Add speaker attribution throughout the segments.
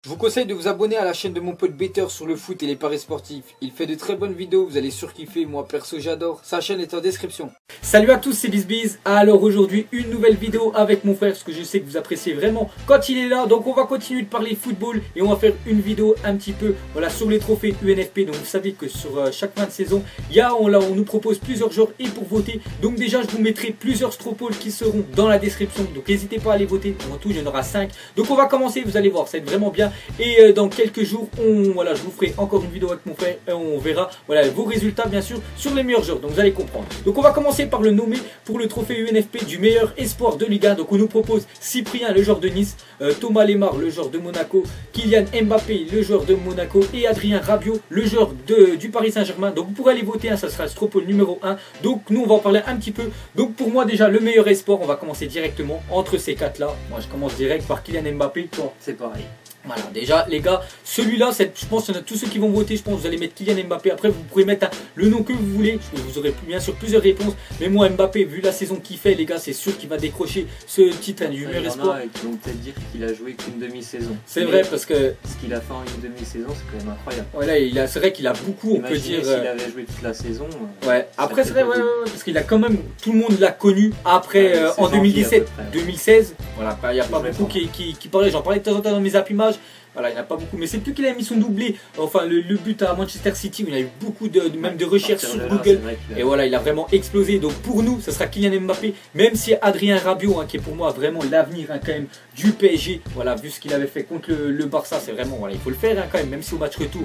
Speaker 1: Je vous conseille de vous abonner à la chaîne de mon pote Better sur le foot et les paris sportifs. Il fait de très bonnes vidéos, vous allez surkiffer, moi perso j'adore. Sa chaîne est en description.
Speaker 2: Salut à tous, c'est BizBiz. Alors aujourd'hui une nouvelle vidéo avec mon frère parce que je sais que vous appréciez vraiment quand il est là. Donc on va continuer de parler football et on va faire une vidéo un petit peu sur les trophées UNFP. Donc vous savez que sur chaque fin de saison, on nous propose plusieurs joueurs et pour voter. Donc déjà je vous mettrai plusieurs stropolls qui seront dans la description. Donc n'hésitez pas à les voter. En tout il y en aura 5. Donc on va commencer, vous allez voir, ça va être vraiment bien. Et dans quelques jours, je vous ferai encore une vidéo avec mon frère et on verra vos résultats bien sûr sur les meilleurs joueurs. Donc vous allez comprendre. Donc on va commencer par le nommer pour le trophée UNFP du meilleur espoir de Ligue 1. Donc on nous propose Cyprien, le joueur de Nice, Thomas Lemar, le joueur de Monaco, Kylian Mbappé, le joueur de Monaco et Adrien Rabiot, le joueur du Paris Saint-Germain. Donc vous pourrez aller voter, ça sera le stropole numéro 1. Donc nous on va en parler un petit peu. Donc pour moi déjà le meilleur espoir, on va commencer directement entre ces 4 là. Moi je commence direct par Kylian Mbappé. Toi
Speaker 1: c'est pareil.
Speaker 2: Voilà, déjà les gars, celui-là, je pense qu'il y en a tous ceux qui vont voter, je pense que vous allez mettre Kylian Mbappé. Après vous pourrez mettre le nom que vous voulez, vous aurez bien sûr plusieurs réponses. Mais moi Mbappé, vu la saison qu'il fait les gars, c'est sûr qu'il va décrocher ce titre du meilleur espoir.
Speaker 3: Il y en a qui vont peut-être dire qu'il a joué qu'une demi-saison.
Speaker 2: C'est vrai parce que
Speaker 3: ce qu'il a fait en une demi-saison c'est quand même incroyable.
Speaker 2: Voilà, c'est vrai qu'il a beaucoup, on peut dire.
Speaker 3: S'il avait joué toute la saison.
Speaker 2: Ouais, après c'est vrai, parce qu'il a quand même, tout le monde l'a connu après en 2017, 2016. Voilà, il n'y a pas beaucoup qui parlaient, j'en parlais de temps en temps dans mes appumages. Voilà, il n'y en a pas beaucoup, mais c'est plus qu'il a mis son doublé, enfin le but à Manchester City, où il y a eu beaucoup même de recherches sur Google, et voilà, il a vraiment explosé. Donc pour nous, ça sera Kylian Mbappé, même si Adrien Rabiot, qui est pour moi vraiment l'avenir quand même du PSG, voilà, vu ce qu'il avait fait contre le Barça, c'est vraiment, voilà, il faut le faire quand même si au match retour,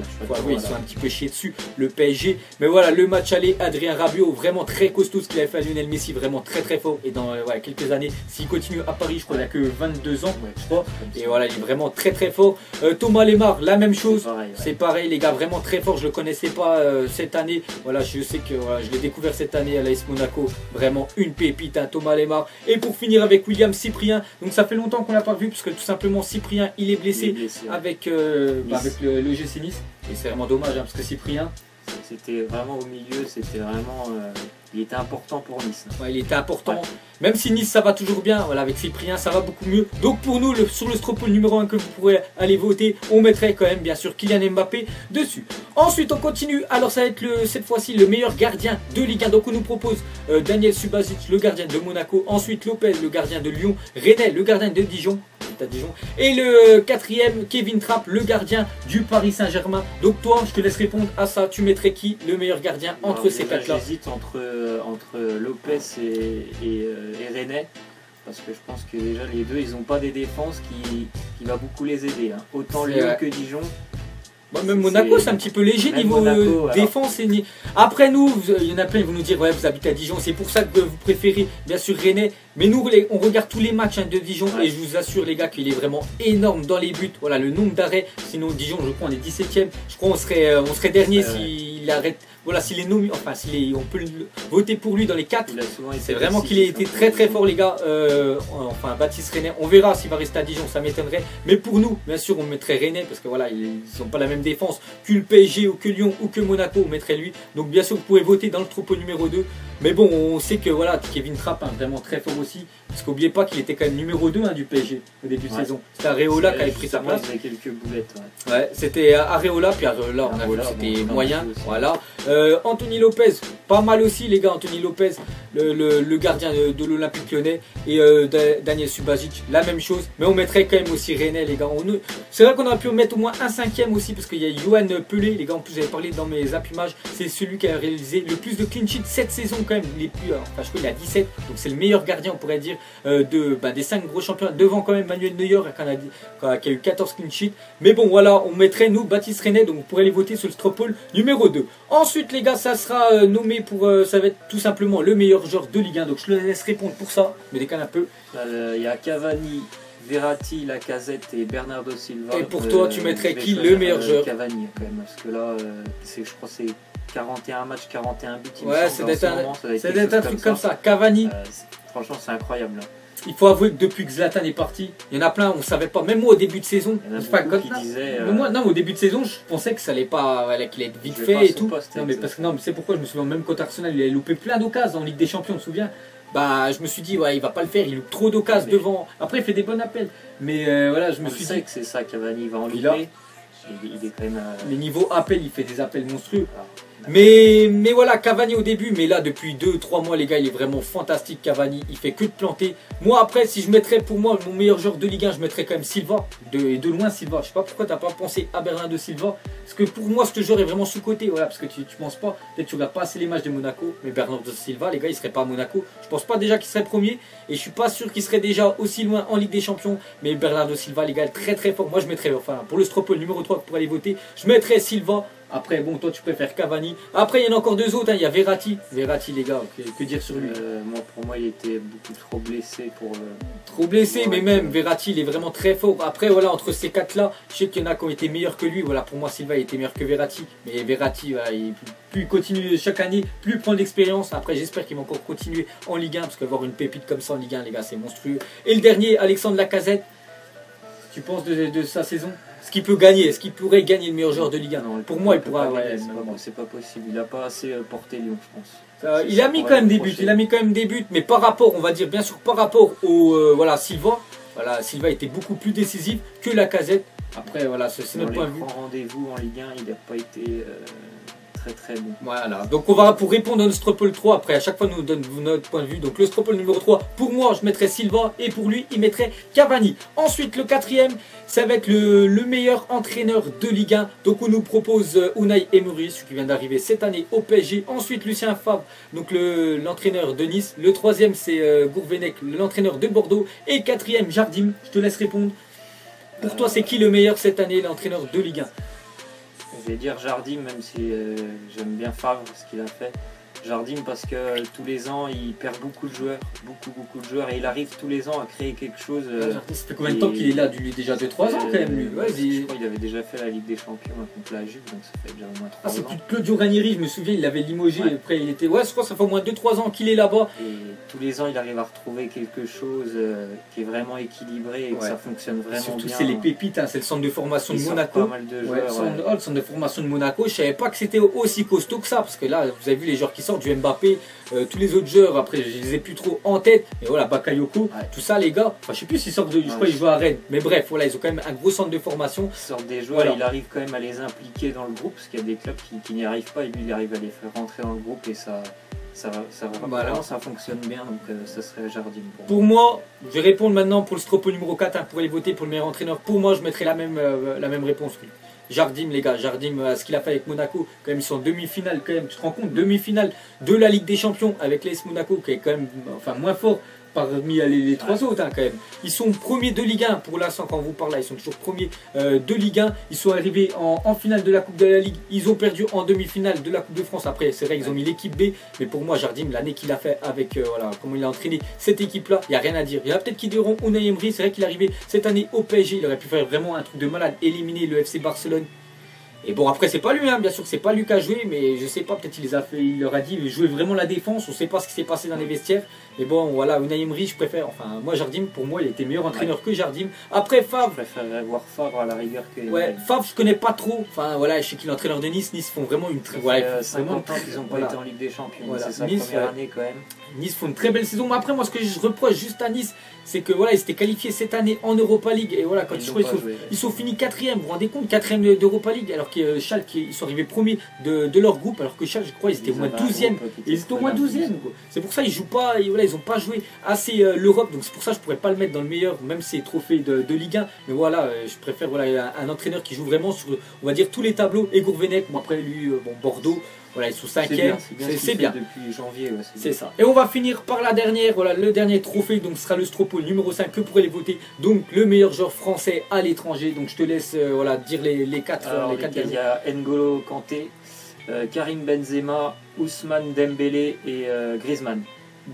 Speaker 2: ils sont un petit peu chiés dessus, le PSG, mais voilà, le match aller, Adrien Rabiot, vraiment très costaud, ce qu'il avait fait à Lionel Messi, vraiment très très fort, et dans quelques années, s'il continue à Paris, je crois qu'il a que 22 ans, je crois, et voilà, il est vraiment très très fort. Thomas Lemar, la même chose, c'est pareil les gars, vraiment très fort, je le connaissais pas cette année, voilà, je sais que je l'ai découvert cette année à l'AS Monaco, vraiment une pépite, Thomas Lemar. Et pour finir avec William Cyprien, donc ça fait longtemps qu'on l'a pas vu, parce que tout simplement Cyprien il est blessé, avec le GC Nice, et c'est vraiment dommage, parce que Cyprien,
Speaker 3: c'était vraiment au milieu, c'était vraiment... il était important pour Nice.
Speaker 2: Ouais, il était important. Même si Nice ça va toujours bien, voilà, avec Cyprien ça va beaucoup mieux. Donc pour nous, sur le stropole numéro 1 que vous pourrez aller voter, on mettrait quand même bien sûr Kylian Mbappé dessus. Ensuite on continue, alors ça va être cette fois-ci le meilleur gardien de Ligue 1. Donc on nous propose Daniel Subasic, le gardien de Monaco. Ensuite Lopez, le gardien de Lyon. René, le gardien de Dijon. Et le 4e, Kevin Trapp, le gardien du Paris Saint-Germain. Donc toi, je te laisse répondre à ça. Tu mettrais qui le meilleur gardien entre ces 4-là?
Speaker 3: J'hésite entre Lopez et René. Parce que je pense que déjà les deux, ils n'ont pas des défenses qui va beaucoup les aider. Autant Lyon que Dijon.
Speaker 2: Même Monaco c'est un petit peu léger niveau défense. Après nous, il y en a plein qui vont nous dire vous habitez à Dijon, c'est pour ça que vous préférez bien sûr René. Mais nous on regarde tous les matchs de Dijon et je vous assure les gars qu'il est vraiment énorme dans les buts. Voilà le nombre d'arrêts, sinon Dijon je crois on est 17ème, je crois on serait dernier s'il arrête. Voilà, s'il est nommé, enfin on peut voter pour lui dans les 4. C'est vraiment qu'il a été très très fort les gars. Enfin Baptiste René, on verra s'il va rester à Dijon, ça m'étonnerait. Mais pour nous, bien sûr on mettrait René parce que voilà, ils n'ont pas la même défense que le PSG ou que Lyon ou que Monaco, on mettrait lui. Donc bien sûr vous pouvez voter dans le troupeau numéro 2. Mais bon, on sait que voilà, Kevin Trapp vraiment très fort aussi. Parce qu'oubliez pas qu'il était quand même numéro 2 du PSG au début de saison. C'était Areola qui avait pris sa place.
Speaker 3: Il y avait quelques boulettes.
Speaker 2: Ouais, c'était Areola, puis Areola on a vu que c'était moyen. Voilà. Anthony Lopez, pas mal aussi les gars. Anthony Lopez, le gardien de l'Olympique Lyonnais. Et Daniel Subasic, la même chose. Mais on mettrait quand même aussi René les gars. C'est vrai qu'on aurait pu mettre au moins un 5e aussi. Parce qu'il y a Yoann Pelé, les gars. En plus j'avais parlé dans mes appumages. C'est celui qui a réalisé le plus de clean sheet cette saison quand même. Il est plus, enfin je crois qu'il a 17. Donc c'est le meilleur gardien on pourrait dire des 5 gros champions. Devant quand même Manuel Neuer qui a eu 14 clean sheets. Mais bon voilà, on mettrait nous Baptiste René. Donc vous pourrez aller voter sur le stropole numéro 2. Ensuite les gars, ça sera nommé pour, ça va être tout simplement le meilleur joueur de Ligue 1. Donc je le laisse répondre pour ça, mais décale un peu.
Speaker 3: Il y a Cavani, Verratti, Lacazette et Bernardo Silva.
Speaker 2: Et pour toi, tu mettrais qui le meilleur joueur?
Speaker 3: Cavani quand même, parce que là, je crois que c'est 41 matchs, 41 buts.
Speaker 2: Ouais, c'est d'être un truc comme ça. Cavani.
Speaker 3: Franchement, c'est incroyable.
Speaker 2: Il faut avouer que depuis que Zlatan est parti, il y en a plein, on savait pas. Même moi au début de saison,
Speaker 3: il y en a beaucoup qui disaient,
Speaker 2: moi, non, au début de saison, je pensais que ça allait pas, qu'il allait être vite fait et tout. Non, mais parce que c'est pourquoi je me souviens même contre Arsenal, il a loupé plein d'occasions en Ligue des Champions, on se souvient. bah je me suis dit ouais il va pas le faire, il loupe trop d'occasions devant. Après il fait des bons appels, mais voilà je me suis dit
Speaker 3: que c'est ça Cavani va en louper. Il est quand même.
Speaker 2: Les niveaux appels, il fait des appels monstrueux. Mais voilà, Cavani au début, mais là depuis 2-3 mois les gars, il est vraiment fantastique Cavani, il fait que de planter. Moi après, si je mettrais pour moi mon meilleur joueur de Ligue 1, je mettrais quand même Silva, de loin Silva. Je sais pas pourquoi t'as pas pensé à Bernardo Silva, parce que pour moi ce joueur est vraiment sous-coté, voilà, parce que tu penses pas, peut-être tu regardes pas assez les matchs de Monaco, mais Bernardo Silva, les gars, il serait pas à Monaco. Je pense pas déjà qu'il serait premier, et je suis pas sûr qu'il serait déjà aussi loin en Ligue des Champions, mais Bernardo Silva, les gars, très très fort. Moi je mettrais, enfin pour le Stropole numéro 3 pour aller voter, je mettrais Silva. Après, bon, toi tu préfères Cavani. Après, il y en a encore deux autres. Hein. Il y a Verratti. Verratti, les gars, que dire sur lui
Speaker 3: Pour moi, il était beaucoup trop blessé.
Speaker 2: Trop blessé, mais même Verratti, il est vraiment très fort. Après, voilà, entre ces quatre-là, je sais qu'il y en a qui ont été meilleurs que lui. Voilà, pour moi, Silva, il était meilleur que Verratti. Mais Verratti, voilà, plus il continue chaque année, plus il prend de l'expérience. Après, j'espère qu'il va encore continuer en Ligue 1. Parce qu'avoir une pépite comme ça en Ligue 1, les gars, c'est monstrueux. Et le dernier, Alexandre Lacazette. Tu penses de sa saison? Est-ce qu'il peut gagner? Est-ce qu'il pourrait gagner le meilleur joueur de Ligue 1?
Speaker 3: Non,
Speaker 2: pour moi, il pourra.
Speaker 3: C'est pas possible. Il n'a pas assez porté Lyon, je pense.
Speaker 2: Il a mis quand même des buts. Il a mis quand même des buts, mais par rapport, on va dire bien sûr par rapport au voilà Silva. Voilà, Silva était beaucoup plus décisif que Lacazette. Après, voilà, c'est notre point de vue.
Speaker 3: Rendez-vous en Ligue 1, il n'a pas été très bon.
Speaker 2: Voilà, donc on va pour répondre à notre Stropole 3, après à chaque fois nous donne notre point de vue. Donc le Stropole numéro 3, pour moi je mettrais Silva et pour lui il mettrait Cavani. Ensuite le quatrième, ça va être le meilleur entraîneur de Ligue 1. Donc on nous propose Unai Emery, celui qui vient d'arriver cette année au PSG. Ensuite Lucien Favre, donc l'entraîneur de Nice. Le troisième c'est Gourvenec, l'entraîneur de Bordeaux. Et quatrième Jardim, je te laisse répondre. Pour toi c'est qui le meilleur cette année, l'entraîneur de Ligue 1?
Speaker 3: Je vais dire Jardim, même si j'aime bien Favre, ce qu'il a fait. Jardim parce que tous les ans il perd beaucoup de joueurs, beaucoup de joueurs, et il arrive tous les ans à créer quelque chose.
Speaker 2: Ça fait combien de temps qu'il est là? Déjà 2-3 ans quand même lui. Ouais,
Speaker 3: je crois qu'il avait déjà fait la Ligue des Champions contre la Juve, donc ça fait déjà au moins 3 ans.
Speaker 2: C'est plus Claudio Ranieri, je me souviens, il l'avait limogé, ouais. Après il était. Ouais, je crois que ça fait au moins 2-3 ans qu'il est là-bas.
Speaker 3: Et tous les ans il arrive à retrouver quelque chose qui est vraiment équilibré et que ça fonctionne vraiment
Speaker 2: surtout,
Speaker 3: bien.
Speaker 2: C'est les pépites, hein, c'est le centre de formation de Monaco.
Speaker 3: Pas mal de joueurs,
Speaker 2: le centre de formation de Monaco, je savais pas que c'était aussi costaud que ça, parce que là vous avez vu les joueurs qui sortent, du Mbappé. Tous les autres joueurs, après je les ai plus trop en tête, mais voilà, Bakayoko, tout ça les gars, enfin, je sais plus s'ils sortent je crois qu'ils jouent à Rennes, mais bref, voilà, ils ont quand même un gros centre de formation.
Speaker 3: Ils sortent des joueurs, il arrive quand même à les impliquer dans le groupe, parce qu'il y a des clubs qui n'y arrivent pas, et lui il arrive à les faire rentrer dans le groupe, et ça fonctionne bien, donc ça serait Jardim.
Speaker 2: Pour moi, je vais répondre maintenant pour le Stropole numéro 4, hein, pour aller voter pour le meilleur entraîneur. Pour moi, je mettrai la même réponse. Jardim, les gars, Jardim, ce qu'il a fait avec Monaco, quand même ils sont en demi-finale, quand même, tu te rends compte, demi-finale de la Ligue des Champions avec l'AS Monaco, qui est quand même moins fort parmi les trois autres, hein, quand même. Ils sont premiers de Ligue 1 pour l'instant, quand on vous parle là, ils sont toujours premiers de Ligue 1. Ils sont arrivés en finale de la Coupe de la Ligue, ils ont perdu en demi-finale de la Coupe de France. Après, c'est vrai, ils ont mis l'équipe B, mais pour moi, Jardim, l'année qu'il a fait avec, voilà, comment il a entraîné cette équipe-là, il n'y a rien à dire. Il y a peut-être qui diront Unai Emery, c'est vrai qu'il est arrivé cette année au PSG, il aurait pu faire vraiment un truc de malade, éliminer le FC Barcelone. Et bon, après c'est pas lui, hein, bien sûr, c'est pas lui qui a joué, mais je sais pas, peut-être il leur a dit jouer vraiment la défense, on sait pas ce qui s'est passé dans les vestiaires. Mais bon, voilà, Unai Emery, je préfère, enfin, moi Jardim, pour moi, il était meilleur entraîneur que Jardim. Après Favre.
Speaker 3: Je préférerais voir Favre à la rigueur que.
Speaker 2: Ouais, Favre, je connais pas trop, enfin voilà, je sais qu'il est entraîneur de Nice, Nice font vraiment une très.
Speaker 3: Ouais, 50 ans qu'ils ont pas été en Ligue des Champions, c'est sa première année quand même.
Speaker 2: Nice font une très belle saison, mais après, moi, ce que je reproche juste à Nice, c'est que voilà, ils s'étaient qualifiés cette année en Europa League, et voilà, quand ils sont finis 4ème, vous vous rendez compte, 4ème d'Europa League, alors que Schalke, ils sont arrivés premiers de leur groupe, alors que Schalke, je crois, ils étaient au moins 12ème. Ils étaient au moins 12ème. C'est pour ça qu'ils jouent pas, et voilà, ils ont pas joué assez l'Europe, donc c'est pour ça que je pourrais pas le mettre dans le meilleur, même si c'est trophée de Ligue 1. Mais voilà, je préfère voilà, un entraîneur qui joue vraiment sur, on va dire, tous les tableaux. Et Gourvenec, bon, après lui, bon, Bordeaux. Voilà, ils sont 5ème, c'est bien.
Speaker 3: Depuis janvier, ouais,
Speaker 2: c'est ça. Et on va finir par la dernière, voilà, le dernier trophée, donc ce sera le Stropole numéro 5 que pourrez les voter. Donc le meilleur joueur français à l'étranger. Donc je te laisse voilà, dire les 4
Speaker 3: il y a N'Golo Kanté, Karim Benzema, Ousmane Dembélé et Griezmann.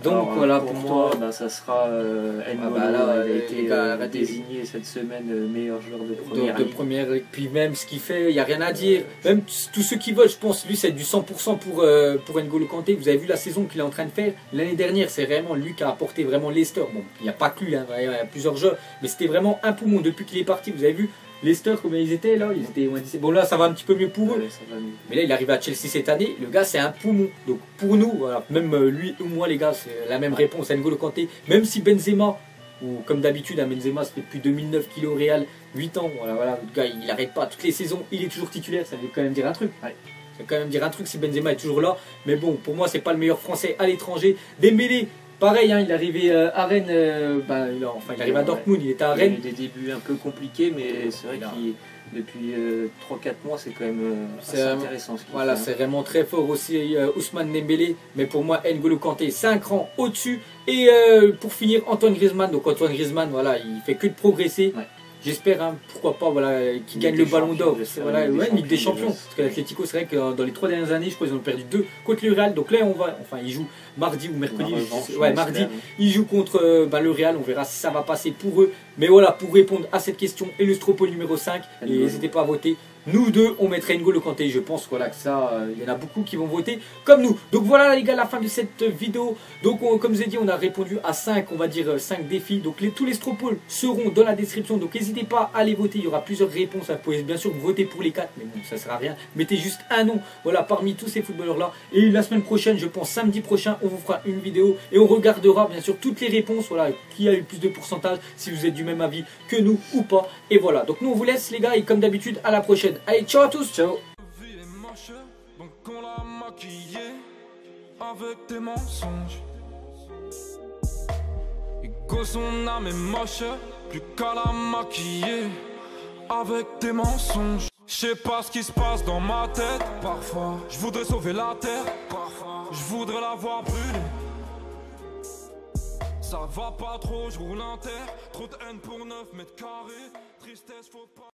Speaker 2: Donc alors, voilà,
Speaker 3: pour moi, bah, ça sera N'Golo, il a été désigné cette semaine meilleur joueur de première ligue.
Speaker 2: Et puis même ce qu'il fait, il n'y a rien à dire. Même tous ceux qui veulent, je pense, lui c'est du 100% pour N'Golo Kanté. Vous avez vu la saison qu'il est en train de faire. L'année dernière, c'est vraiment lui qui a apporté vraiment Leicester. Bon, il n'y a pas que lui, hein, il y a plusieurs joueurs, mais c'était vraiment un poumon depuis qu'il est parti. Vous avez vu Leicester, combien ils étaient là? Ils étaient moins 17. Bon là ça va un petit peu mieux pour eux.
Speaker 3: Ouais, ça va mieux.
Speaker 2: Mais là il arrive à Chelsea cette année, le gars c'est un poumon. Donc pour nous, voilà, même lui ou moi les gars, c'est la même réponse à N'Golo Kanté. Même si Benzema, ou comme d'habitude, Benzema ça fait depuis 2009 qu'il est au Real, 8 ans, voilà, le gars il arrête pas, toutes les saisons il est toujours titulaire, ça veut quand même dire un truc.
Speaker 3: Ouais.
Speaker 2: Ça veut quand même dire un truc si Benzema est toujours là. Mais bon, pour moi c'est pas le meilleur français à l'étranger. Dembélé, pareil, hein, il est arrivé à Rennes, il est arrivé à Dortmund, il était à
Speaker 3: Il y a
Speaker 2: Rennes.
Speaker 3: eu des débuts un peu compliqués, mais c'est vrai qu'il depuis 3-4 mois, c'est quand même assez intéressant ce qu'il
Speaker 2: Voilà,
Speaker 3: fait.
Speaker 2: c'est vraiment très fort aussi Ousmane Dembélé, mais pour moi N'Golo Kanté 5 rangs au-dessus. Et pour finir Antoine Griezmann, donc Antoine Griezmann, voilà, il fait que de progresser.
Speaker 3: Ouais.
Speaker 2: J'espère, hein, pourquoi pas, voilà, qu'il gagne le Ballon d'Or. Voilà, Ligue des Champions.
Speaker 3: déjà.
Speaker 2: Parce que l'Atlético, c'est vrai que dans les 3 dernières années, je crois qu'ils ont perdu 2 contre le Real. Donc là, il joue mardi ou mercredi. Mardi. Il joue contre le Real. On verra si ça va passer pour eux. Mais voilà, pour répondre à cette question, et le Stropole numéro 5, et n'hésitez pas à voter. Nous deux, on mettrait N'Golo Kanté. Je pense voilà, que ça, il y en a beaucoup qui vont voter comme nous. Donc voilà les gars, la fin de cette vidéo. Donc comme je vous ai dit, on a répondu à 5, on va dire 5 défis. Donc tous les Stropoles seront dans la description. Donc n'hésitez pas à les voter. Il y aura plusieurs réponses. Vous pouvez bien sûr voter pour les 4, mais bon, ça ne sert à rien. Mettez juste un nom, voilà, parmi tous ces footballeurs-là. Et la semaine prochaine, je pense samedi prochain, on vous fera une vidéo et on regardera bien sûr toutes les réponses. Voilà, qui a eu plus de pourcentage, si vous êtes du même avis que nous ou pas. Et voilà. Donc nous on vous laisse les gars et comme d'habitude à la prochaine. Allez, ciao à tous, ciao.
Speaker 4: Vie est moche, donc on l'a maquillée avec des mensonges. Et que son âme est moche, plus qu'à la maquiller avec des mensonges. Je sais pas ce qui se passe dans ma tête, parfois. Je voudrais sauver la terre, parfois. Je voudrais la voir brûler. Ça va pas trop, je roule un terre. Trop de haine pour 9 mètres carrés. Tristesse, faut pas.